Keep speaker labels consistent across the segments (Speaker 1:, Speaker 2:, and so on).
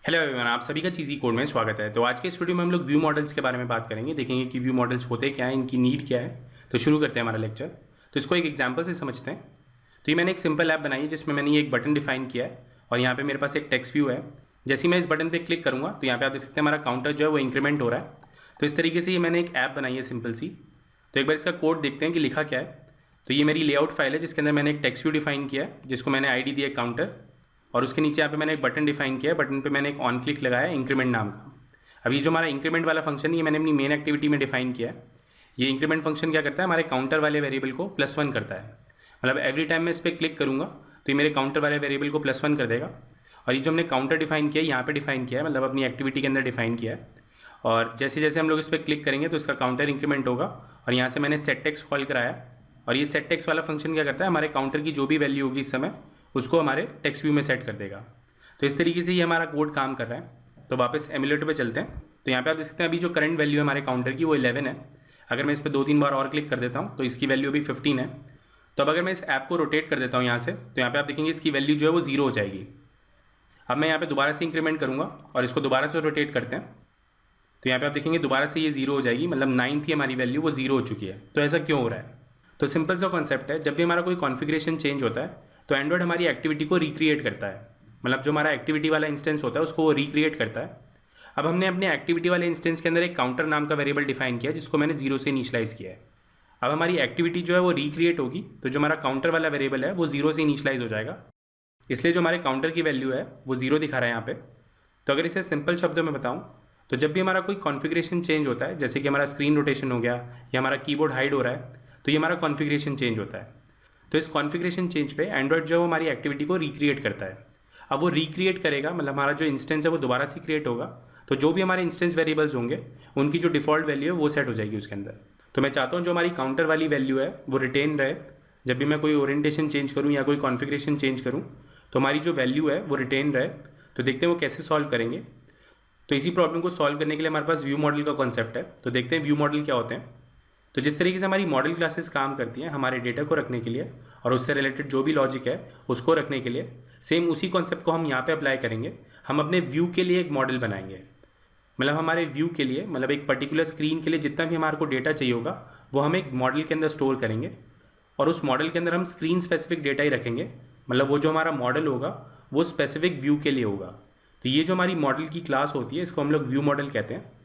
Speaker 1: Hello everyone, आप सभी का चीज़ी कोड में स्वागत है। तो आज के इस वीडियो में हम लोग व्यू मॉडल्स के बारे में बात करेंगे, देखेंगे कि व्यू मॉडल्स होते क्या हैं, इनकी नीड क्या है। तो शुरू करते हैं हमारा लेक्चर। तो इसको एक एग्जांपल से समझते हैं। तो ये मैंने एक सिंपल ऐप बनाई है जिसमें मैंने ये एक बटन डिफाइन किया है और यहाँ पे मेरे पास एक टेक्स्ट व्यू है। जैसे ही मैं इस बटन पर क्लिक करूँगा तो यहाँ पे आप देख सकते हैं हमारा काउंटर जो है वो इंक्रीमेंट हो रहा है। तो इस तरीके से ये मैंने एक ऐप बनाई है सिंपल सी। तो एक बार इसका कोड देखते हैं कि लिखा क्या है। तो ये मेरी लेआउट फाइल है जिसके अंदर मैंने एक टेक्स्ट व्यू डिफाइन किया है जिसको मैंने ID दिया काउंटर, और उसके नीचे यहाँ पे मैंने एक बटन डिफाइन किया है। बटन पे मैंने एक ऑन क्लिक लगाया इंक्रीमेंट नाम का। अब ये जो हमारा इंक्रीमेंट वाला फंक्शन है ये मैंने अपनी मेन एक्टिविटी में डिफाइन किया है। ये इंक्रीमेंट फंक्शन क्या करता है, हमारे काउंटर वाले वेरिएबल को +1 करता है। मतलब एवरी टाइम मैं इस पर क्लिक करूँगा तो ये मेरे काउंटर वाले वेरिएबल को +1 कर देगा। और ये जो हमने काउंटर डिफाइन किया है यहाँ पर डिफाइन किया है, मतलब अपनी एक्टिविटी के अंदर डिफाइन किया है। और जैसे जैसे हम लोग इस पर क्लिक करेंगे तो इसका काउंटर इंक्रीमेंट होगा। और यहाँ से मैंने सेट टेक्स्ट कॉल कराया, और ये सेट टेक्स्ट वाला फंक्शन क्या करता है, हमारे काउंटर की जो भी वैल्यू होगी इस समय उसको हमारे टेक्स्ट व्यू में सेट कर देगा। तो इस तरीके से ये हमारा कोड काम कर रहा है। तो वापस एमुलेटर पे चलते हैं। तो यहाँ पे आप देख सकते हैं अभी जो करंट वैल्यू है हमारे काउंटर की वो 11 है। अगर मैं इस पर 2-3 बार और क्लिक कर देता हूँ तो इसकी वैल्यू अभी 15 है। तो अब अगर मैं इस ऐप को रोटेट कर देता हूँ यहाँ से, तो यहाँ पे आप देखेंगे इसकी वैल्यू जो है वो 0 हो जाएगी। अब मैं यहाँ पे दोबारा से इंक्रीमेंट करूँगा और इसको दोबारा से रोटेट करते हैं। तो यहाँ पे आप देखेंगे दोबारा से ये 0 हो जाएगी, मतलब 9 थी हमारी वैल्यू वो 0 हो चुकी है। तो ऐसा क्यों हो रहा है? तो सिंपल सा कॉन्सेप्ट है, जब भी हमारा कोई कॉन्फ़िगरेशन चेंज होता है तो एंड्रॉयड हमारी एक्टिविटी को रिक्रिएट करता है। मतलब जो हमारा एक्टिविटी वाला इंस्टेंस होता है उसको वो रिक्रिएट करता है। अब हमने अपने एक्टिविटी वाले इंस्टेंस के अंदर एक काउंटर नाम का वेरिएबल डिफाइन किया जिसको मैंने 0 से इनिशियलाइज़ किया है। अब हमारी एक्टिविटी जो है वो रिक्रिएट होगी तो जो हमारा काउंटर वाला वेरिएबल है वो 0 से इनिशियलाइज़ हो जाएगा। इसलिए जो हमारे काउंटर की वैल्यू है वो 0 दिखा रहा है यहाँ पे। तो अगर इसे सिंपल शब्दों में बताऊँ तो जब भी हमारा कोई कॉन्फ़िगरेशन चेंज होता है, जैसे कि हमारा स्क्रीन रोटेशन हो गया या हमारा कीबोर्ड हाइड हो रहा है, तो ये हमारा कॉन्फ़िगरेशन चेंज होता है। तो इस कॉन्फ़िगरेशन चेंज पे एंड्रॉयड जो है वो हमारी एक्टिविटी को रिक्रिएट करता है। अब वो रिक्रिएट करेगा, मतलब हमारा जो इंस्टेंस है वो दोबारा से क्रिएट होगा। तो जो भी हमारे इंस्टेंस वेरिएबल्स होंगे उनकी जो डिफ़ॉल्ट वैल्यू है वो सेट हो जाएगी उसके अंदर। तो मैं चाहता हूँ जो हमारी काउंटर वाली वैल्यू है वो रिटेन रहे। जब भी मैं कोई ओरिएंटेशन चेंज करूँ या कोई कॉन्फ़िगरेशन चेंज करूँ तो हमारी जो वैल्यू है वो रिटेन रहे। तो देखते हैं वो कैसे सॉल्व करेंगे। तो इसी प्रॉब्लम को सॉल्व करने के लिए हमारे पास व्यू मॉडल का कॉन्सेप्ट है। तो देखते हैं व्यू मॉडल क्या होते हैं। तो जिस तरीके से हमारी मॉडल क्लासेस काम करती हैं हमारे डेटा को रखने के लिए और उससे रिलेटेड जो भी लॉजिक है उसको रखने के लिए, सेम उसी कॉन्सेप्ट को हम यहाँ पे अप्लाई करेंगे। हम अपने व्यू के लिए एक मॉडल बनाएंगे। मतलब हमारे व्यू के लिए, मतलब एक पर्टिकुलर स्क्रीन के लिए जितना भी हमारे को डेटा चाहिए होगा वो हम एक मॉडल के अंदर स्टोर करेंगे। और उस मॉडल के अंदर हम स्क्रीन स्पेसिफिक डेटा ही रखेंगे। मतलब वो जो हमारा मॉडल होगा वो स्पेसिफिक व्यू के लिए होगा। तो ये जो हमारी मॉडल की क्लास होती है इसको हम लोग व्यू मॉडल कहते हैं।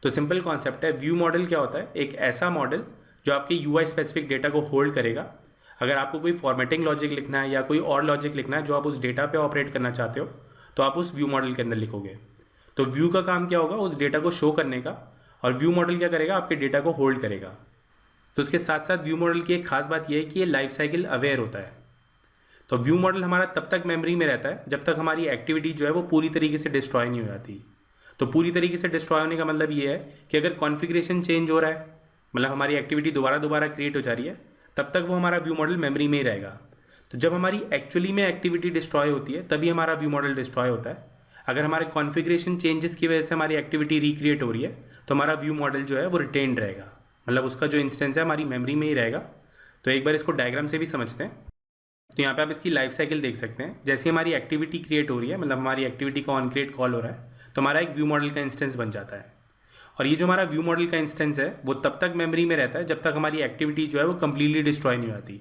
Speaker 1: तो सिंपल कॉन्सेप्ट है, व्यू मॉडल क्या होता है, एक ऐसा मॉडल जो आपके UI स्पेसिफिक डेटा को होल्ड करेगा। अगर आपको कोई फॉर्मेटिंग लॉजिक लिखना है या कोई और लॉजिक लिखना है जो आप उस डेटा पे ऑपरेट करना चाहते हो तो आप उस व्यू मॉडल के अंदर लिखोगे। तो व्यू का काम क्या होगा, उस डेटा को शो करने का, और व्यू मॉडल क्या करेगा, आपके डेटा को होल्ड करेगा। तो उसके साथ साथ व्यू मॉडल की एक खास बात यह है कि ये लाइफ साइकिल अवेयर होता है। तो व्यू मॉडल हमारा तब तक मेमोरी में रहता है जब तक हमारी एक्टिविटी जो है वो पूरी तरीके से डिस्ट्रॉय नहीं हो जाती। तो पूरी तरीके से डिस्ट्रॉय होने का मतलब ये है कि अगर कॉन्फ़िगरेशन चेंज हो रहा है, मतलब हमारी एक्टिविटी दोबारा क्रिएट हो जा रही है, तब तक वो हमारा व्यू मॉडल मेमोरी में ही रहेगा। तो जब हमारी एक्चुअली में एक्टिविटी डिस्ट्रॉय होती है तभी हमारा व्यू मॉडल डिस्ट्रॉय होता है। अगर हमारे कॉन्फ़िगरेशन चेंजेस की वजह से हमारी एक्टिविटी रिक्रिएट हो रही है तो हमारा व्यू मॉडल जो है वो रिटेन रहेगा, मतलब उसका जो इंस्टेंस है हमारी मेमोरी में ही रहेगा। तो एक बार इसको डायग्राम से भी समझते हैं। तो यहाँ पे आप इसकी लाइफ साइकिल देख सकते हैं। जैसे हमारी एक्टिविटी क्रिएट हो रही है, मतलब हमारी एक्टिविटी का ऑन क्रिएट कॉल हो रहा है, तो हमारा एक व्यू मॉडल का इंस्टेंस बन जाता है। और ये जो हमारा व्यू मॉडल का इंस्टेंस है वो तब तक मेमोरी में रहता है जब तक हमारी एक्टिविटी जो है वो कम्प्लीटली डिस्ट्रॉय नहीं होती।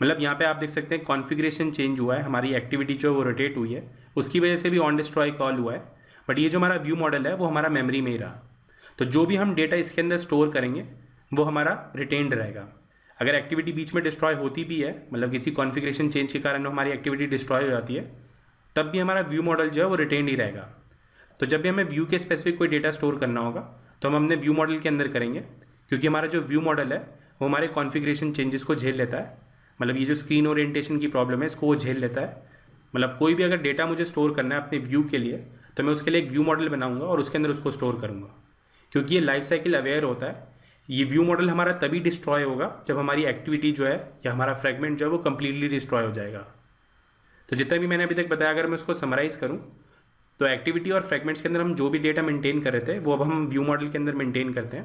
Speaker 1: मतलब यहाँ पे आप देख सकते हैं कॉन्फ़िगरेशन चेंज हुआ है, हमारी एक्टिविटी जो है वो रोटेट हुई है, उसकी वजह से भी ऑन डिस्ट्रॉय कॉल हुआ है, बट ये जो हमारा व्यू मॉडल है वो हमारा मेमोरी में ही रहा। तो जो भी हम डेटा इसके अंदर स्टोर करेंगे वो हमारा रिटेन्ड रहेगा। अगर एक्टिविटी बीच में डिस्ट्रॉय होती भी है, मतलब किसी कॉन्फ़िगरेशन चेंज के कारण हमारी एक्टिविटी डिस्ट्रॉय हो जाती है, तब भी हमारा व्यू मॉडल जो है वो रिटेन्ड ही रहेगा। तो जब भी हमें व्यू के स्पेसिफिक कोई डेटा स्टोर करना होगा तो हम अपने व्यू मॉडल के अंदर करेंगे, क्योंकि हमारा जो व्यू मॉडल है वो हमारे कॉन्फ़िगरेशन चेंजेस को झेल लेता है। मतलब ये जो स्क्रीन ओरिएंटेशन की प्रॉब्लम है इसको वो झेल लेता है। मतलब कोई भी अगर डेटा मुझे स्टोर करना है अपने व्यू के लिए तो मैं उसके लिए एक व्यू मॉडल बनाऊंगा और उसके अंदर उसको स्टोर करूंगा, क्योंकि ये लाइफ साइकिल अवेयर होता है। ये व्यू मॉडल हमारा तभी डिस्ट्रॉय होगा जब हमारी एक्टिविटी जो है या हमारा फ्रेगमेंट जो है वो कम्प्लीटली डिस्ट्रॉय हो जाएगा। तो जितना भी मैंने अभी तक बताया, अगर मैं उसको समराइज़ करूँ तो एक्टिविटी और फ्रेगमेंट्स के अंदर हम जो भी डेटा मेंटेन कर रहे थे वो अब हम व्यू मॉडल के अंदर मेंटेन करते हैं,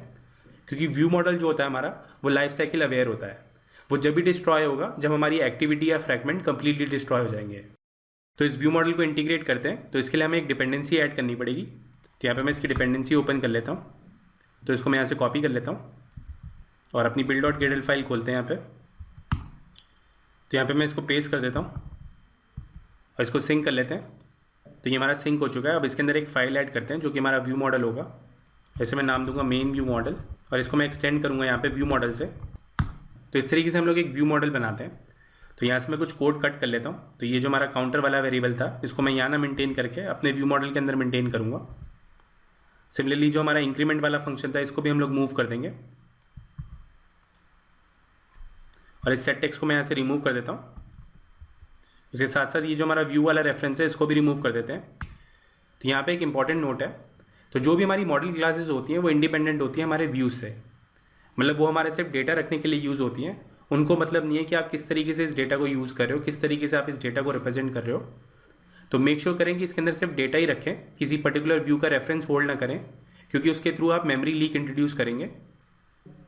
Speaker 1: क्योंकि व्यू मॉडल जो होता है हमारा वो लाइफ साइकिल अवेयर होता है। वो जब भी डिस्ट्रॉय होगा जब हमारी एक्टिविटी या फ्रेगमेंट कम्प्लीटली डिस्ट्रॉय हो जाएंगे। तो इस व्यू मॉडल को इंटीग्रेट करते हैं, तो इसके लिए हमें एक डिपेंडेंसी ऐड करनी पड़ेगी। तो यहाँ पे मैं इसकी डिपेंडेंसी ओपन कर लेता हूँ, तो इसको मैं यहाँ से कॉपी कर लेता हूँ और अपनी build.gradle फाइल खोलते हैं यहाँ पे। तो यहाँ पे मैं इसको पेस्ट कर देता हूँ और इसको सिंक कर लेते हैं। तो ये हमारा सिंक हो चुका है। अब इसके अंदर एक फ़ाइल ऐड करते हैं जो कि हमारा व्यू मॉडल होगा। ऐसे मैं नाम दूंगा मेन व्यू मॉडल और इसको मैं एक्सटेंड करूँगा यहाँ पे व्यू मॉडल से। तो इस तरीके से हम लोग एक व्यू मॉडल बनाते हैं। तो यहाँ से मैं कुछ कोड कट कर लेता हूँ। तो ये जो हमारा काउंटर वाला वेरिएबल था, इसको मैं यहाँ ना मेंटेन करके अपने व्यू मॉडल के अंदर मेंटेन करूँगा। सिमिलरली जो हमारा इंक्रीमेंट वाला फंक्शन था, इसको भी हम लोग मूव कर देंगे और इस सेट टेक्स्ट को मैं यहाँ से रिमूव कर देता हूँ। उसके साथ साथ ये जो हमारा व्यू वाला रेफरेंस है, इसको भी रिमूव कर देते हैं। तो यहाँ पे एक इंपॉर्टेंट नोट है, तो जो भी हमारी मॉडल क्लासेस होती हैं वो इंडिपेंडेंट होती हैं हमारे व्यूज़ से। मतलब वो हमारे सिर्फ डेटा रखने के लिए यूज़ होती हैं। उनको मतलब नहीं है कि आप किस तरीके से इस डेटा को यूज़ कर रहे हो, किस तरीके से आप इस डेटा को रिप्रेजेंट कर रहे हो। तो मेक श्योर करें कि इसके अंदर सिर्फ डेटा ही रखें, किसी पर्टिकुलर व्यू का रेफरेंस होल्ड ना करें, क्योंकि उसके थ्रू आप मेमोरी लीक इंट्रोड्यूस करेंगे।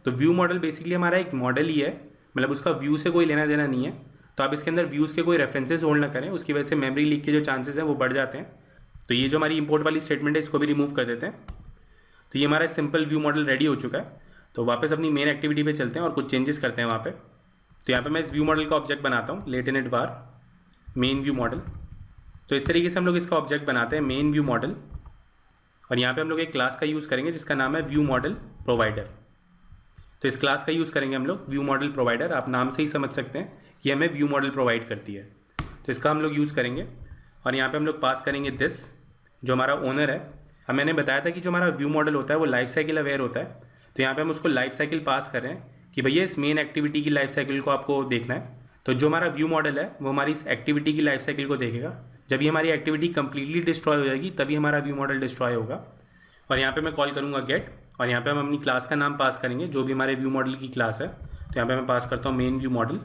Speaker 1: तो व्यू मॉडल बेसिकली हमारा एक मॉडल ही है, मतलब उसका व्यू से कोई लेना देना नहीं है। तो आप इसके अंदर व्यूज़ के कोई रेफरेंसेस होल्ड ना करें, उसकी वजह से मेमोरी लीक के जो चांसेस हैं वो बढ़ जाते हैं। तो ये जो हमारी इंपोर्ट वाली स्टेटमेंट है, इसको भी रिमूव कर देते हैं। तो ये हमारा सिंपल व्यू मॉडल रेडी हो चुका है। तो वापस अपनी मेन एक्टिविटी पे चलते हैं और कुछ चेंजेस करते हैं वहाँ पे। तो यहाँ पे मैं इस व्यू मॉडल का ऑब्जेक्ट बनाता हूँ, let init var main view model. तो इस तरीके से हम लोग इसका ऑब्जेक्ट बनाते हैं, मेन व्यू मॉडल। और यहाँ पे हम लोग एक क्लास का यूज़ करेंगे जिसका नाम है व्यू मॉडल प्रोवाइडर। तो इस क्लास का यूज़ करेंगे हम लोग व्यू मॉडल प्रोवाइडर। आप नाम से ही समझ सकते हैं कि हमें व्यू मॉडल प्रोवाइड करती है। तो इसका हम लोग यूज़ करेंगे और यहाँ पे हम लोग पास करेंगे दिस, जो हमारा ओनर है। अब मैंने बताया था कि जो हमारा व्यू मॉडल होता है वो लाइफ साइकिल अवेयर होता है। तो यहाँ पे हम उसको लाइफ साइकिल पास कर रहे हैं कि भैया इस मेन एक्टिविटी की लाइफ साइकिल को आपको देखना है। तो जो हमारा व्यू मॉडल है वो हमारी इस एक्टिविटी की लाइफ साइकिल को देखेगा। जब ये हमारी एक्टिविटी कंप्लीटली डिस्ट्रॉय हो जाएगी तभी हमारा व्यू मॉडल डिस्ट्रॉय होगा। और यहाँ पे मैं कॉल करूँगा गेट और यहाँ पे हम अपनी क्लास का नाम पास करेंगे जो भी हमारे व्यू मॉडल की क्लास है। तो यहाँ पे मैं पास करता हूँ मेन व्यू मॉडल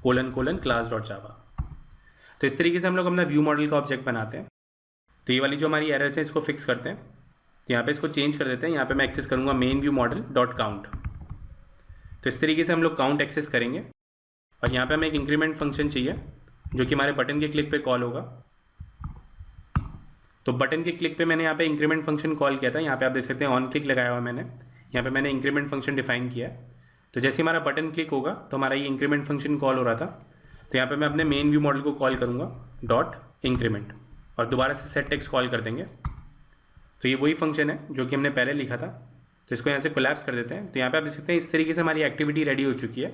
Speaker 1: :class.java। तो इस तरीके से हम लोग अपना व्यू मॉडल का ऑब्जेक्ट बनाते हैं। तो ये वाली जो हमारी एरर्स है इसको फिक्स करते हैं। तो यहाँ पे इसको चेंज कर देते हैं। यहाँ पे मैं एक्सेस करूँगा मेन व्यू मॉडल .count। तो इस तरीके से हम लोग काउंट एक्सेस करेंगे और यहाँ पे हमें एक इंक्रीमेंट फंक्शन चाहिए जो कि हमारे बटन के क्लिक पे कॉल होगा। तो बटन के क्लिक पे मैंने यहाँ पे इंक्रीमेंट फंक्शन कॉल किया था। यहाँ पे आप देख सकते हैं ऑन क्लिक लगाया हुआ मैंने। यहाँ पे मैंने इंक्रीमेंट फंक्शन डिफाइन किया है। तो जैसे हमारा बटन क्लिक होगा तो हमारा ये इंक्रीमेंट फंक्शन कॉल हो रहा था। तो यहाँ पे मैं अपने मेन व्यू मॉडल को कॉल करूँगा .increment और दोबारा से सेट टेक्स्ट कॉल कर देंगे। तो ये वही फंक्शन है जो कि हमने पहले लिखा था। तो इसको यहाँ से कोलैप्स कर देते हैं। तो यहाँ पे आप देख सकते हैं इस तरीके से हमारी एक्टिविटी रेडी हो चुकी है।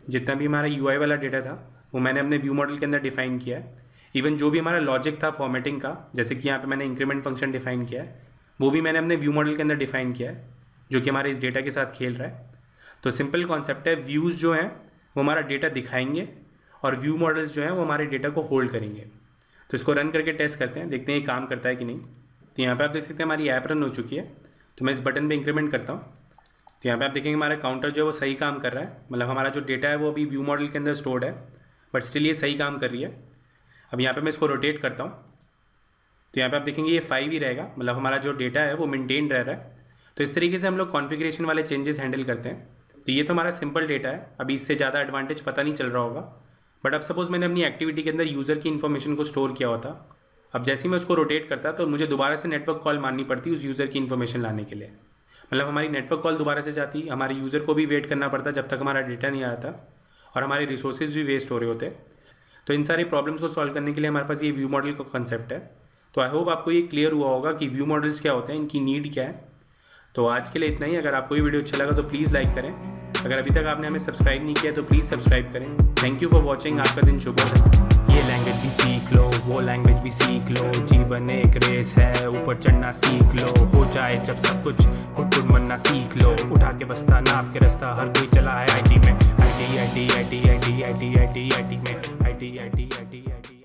Speaker 1: जितना भी हमारा UI वाला डेटा था वो मैंने अपने व्यू मॉडल के अंदर डिफाइन किया है। इवन जो भी हमारा लॉजिक था फॉर्मेटिंग का, जैसे कि यहाँ पे मैंने इंक्रीमेंट फंक्शन डिफाइन किया है, वो भी मैंने अपने व्यू मॉडल के अंदर डिफाइन किया है, जो कि हमारे इस डेटा के साथ खेल रहा है। तो सिंपल कॉन्सेप्ट है, व्यूज़ जो हैं वो हमारा डेटा दिखाएंगे और व्यू मॉडल्स जो हैं वो हमारे डेटा को होल्ड करेंगे। तो इसको रन करके टेस्ट करते हैं, देखते हैं ये काम करता है कि नहीं। तो यहाँ पे आप देख सकते हैं हमारी ऐप रन हो चुकी है। तो मैं इस बटन पे इंक्रीमेंट करता हूँ। तो यहाँ पे आप देखेंगे हमारा काउंटर जो है वो सही काम कर रहा है। मतलब हमारा जो डेटा है वो अभी व्यू मॉडल के अंदर स्टोर्ड है, बट स्टिल ये सही काम कर रही है। अब यहाँ पे मैं इसको रोटेट करता हूँ तो यहाँ पे आप देखेंगे ये 5 ही रहेगा, मतलब हमारा जो डेटा है वो मेंटेन रह रहा है। तो इस तरीके से हम लोग कॉन्फ़िगरेशन वाले चेंजेस हैंडल करते हैं। तो ये तो हमारा सिंपल डेटा है, अभी इससे ज़्यादा एडवांटेज पता नहीं चल रहा होगा। बट अब सपोज़ मैंने अपनी एक्टिविटी के अंदर यूज़र की इन्फॉर्मेशन को स्टोर किया होता। अब जैसे ही मैं उसको रोटेट करता तो मुझे दोबारा से नेटवर्क कॉल मारनी पड़ती उस यूज़र की इन्फॉर्मेशन लाने के लिए। मतलब हमारी नेटवर्क कॉल दोबारा से जाती, हमारे यूज़र को भी वेट करना पड़ता जब तक हमारा डेटा नहीं आता और हमारे रिसोर्सेज भी वेस्ट हो रहे होते। तो इन सारी प्रॉब्लम्स को सॉल्व करने के लिए हमारे पास ये व्यू मॉडल का कंसेप्ट है। तो आई होप आपको ये क्लियर हुआ होगा कि व्यू मॉडल्स क्या होते हैं, इनकी नीड क्या है। तो आज के लिए इतना ही। अगर आपको ये वीडियो अच्छा लगा तो प्लीज़ लाइक करें। अगर अभी तक आपने हमें सब्सक्राइब नहीं किया तो प्लीज़ सब्सक्राइब करें। Thank you for watching. आपका दिन शुभ हो। ये लैंग्वेज भी सीख लो, वो लैंग्वेज भी सीख लो। जीवन एक रेस है, ऊपर चढ़ना सीख लो। हो जाए जब सब कुछ खुद बनना सीख लो। उठा के बस्ता नाप के रास्ता हर कोई चला है IT में। IT में IT